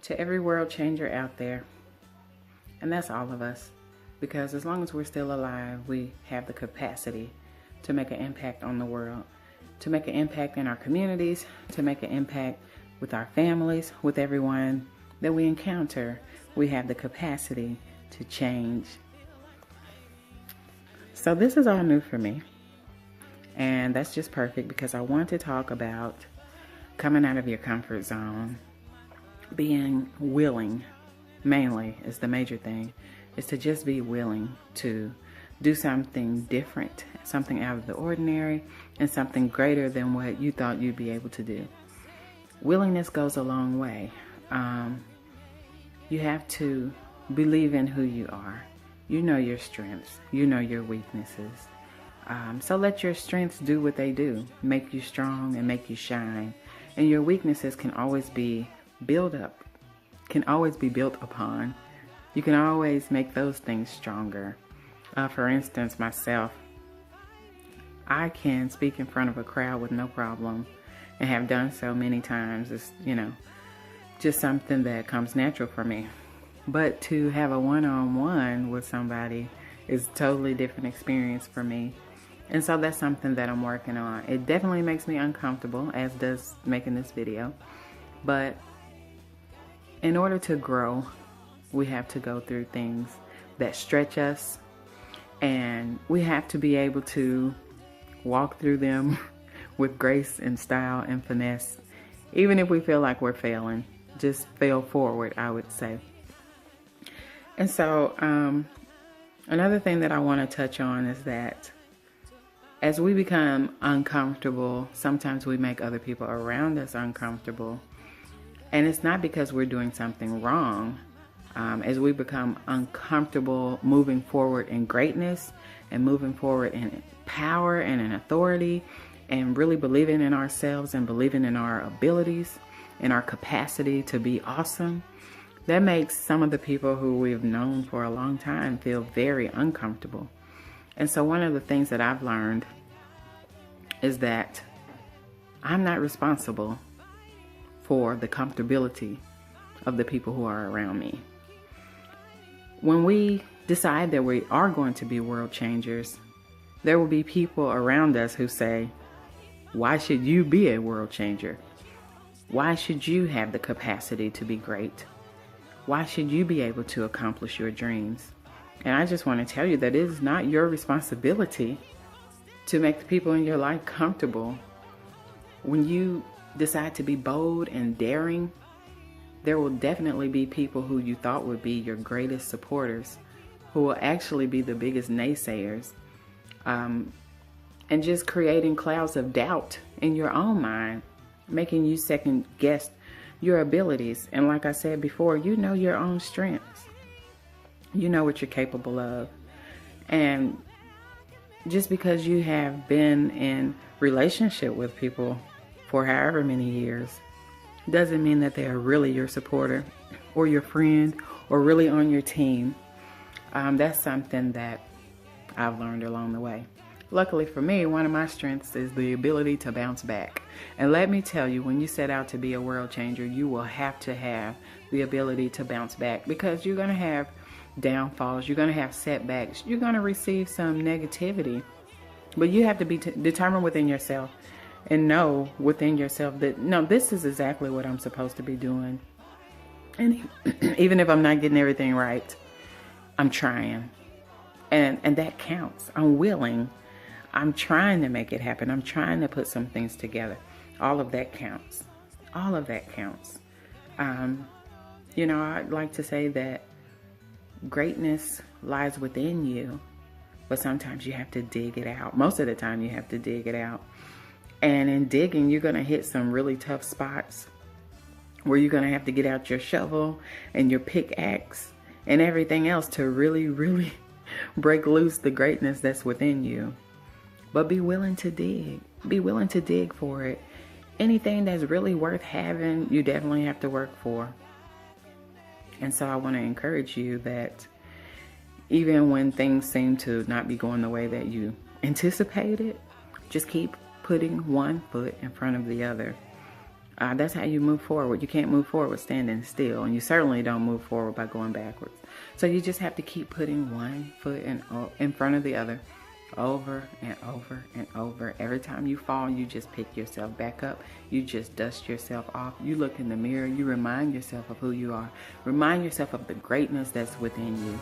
to every world changer out there. And that's all of us. Because as long as we're still alive, we have the capacity to make an impact on the world, to make an impact in our communities, to make an impact with our families, with everyone that we encounter. We have the capacity to change. So this is all new for me. And that's just perfect because I want to talk about coming out of your comfort zone, being willing, mainly is the major thing, is to just be willing to do something different, something out of the ordinary, and something greater than what you thought you'd be able to do. Willingness goes a long way. You have to believe in who you are. You know your strengths. You know your weaknesses. So let your strengths do what they do, make you strong and make you shine. And your weaknesses can always be built up, can always be built upon. You can always make those things stronger. For instance, myself, I can speak in front of a crowd with no problem and have done so many times. It's, just something that comes natural for me. But to have a one-on-one with somebody is a totally different experience for me. And so that's something that I'm working on. It definitely makes me uncomfortable, as does making this video. But in order to grow, we have to go through things that stretch us. And we have to be able to walk through them with grace and style and finesse. Even if we feel like we're failing, just fail forward, I would say. And so another thing that I want to touch on is that as we become uncomfortable, sometimes we make other people around us uncomfortable. And it's not because we're doing something wrong. As we become uncomfortable moving forward in greatness and moving forward in power and in authority and really believing in ourselves and believing in our abilities and our capacity to be awesome, that makes some of the people who we've known for a long time feel very uncomfortable. And so one of the things that I've learned is that I'm not responsible for the comfortability of the people who are around me. When we decide that we are going to be world changers, there will be people around us who say, why should you be a world changer? Why should you have the capacity to be great? Why should you be able to accomplish your dreams? And I just want to tell you that it is not your responsibility to make the people in your life comfortable. When you decide to be bold and daring, there will definitely be people who you thought would be your greatest supporters who will actually be the biggest naysayers, and just creating clouds of doubt in your own mind, making you second guess your abilities. And like I said before, you know your own strengths. You know what you're capable of. And just because you have been in relationship with people for however many years doesn't mean that they are really your supporter or your friend or really on your team. That's something that I've learned along the way. Luckily for me, one of my strengths is the ability to bounce back. And let me tell you, when you set out to be a world changer, you will have to have the ability to bounce back, because you're going to have downfalls, you're going to have setbacks, you're going to receive some negativity. But you have to be determined within yourself and know within yourself that, no, this is exactly what I'm supposed to be doing. And even if I'm not getting everything right, I'm trying. And that counts. I'm willing. I'm trying to make it happen. I'm trying to put some things together. All of that counts. All of that counts. I'd like to say that greatness lies within you, but sometimes you have to dig it out. Most of the time you have to dig it out. And in digging, you're going to hit some really tough spots where you're going to have to get out your shovel and your pickaxe and everything else to really, really break loose the greatness that's within you. But be willing to dig. Be willing to dig for it. Anything that's really worth having, you definitely have to work for. And so I want to encourage you that even when things seem to not be going the way that you anticipated, just keep putting one foot in front of the other. That's how you move forward. You can't move forward standing still, and you certainly don't move forward by going backwards. So you just have to keep putting one foot in front of the other, over and over and over. Every time you fall, you just pick yourself back up. You just dust yourself off. You look in the mirror. You remind yourself of who you are. Remind yourself of the greatness that's within you.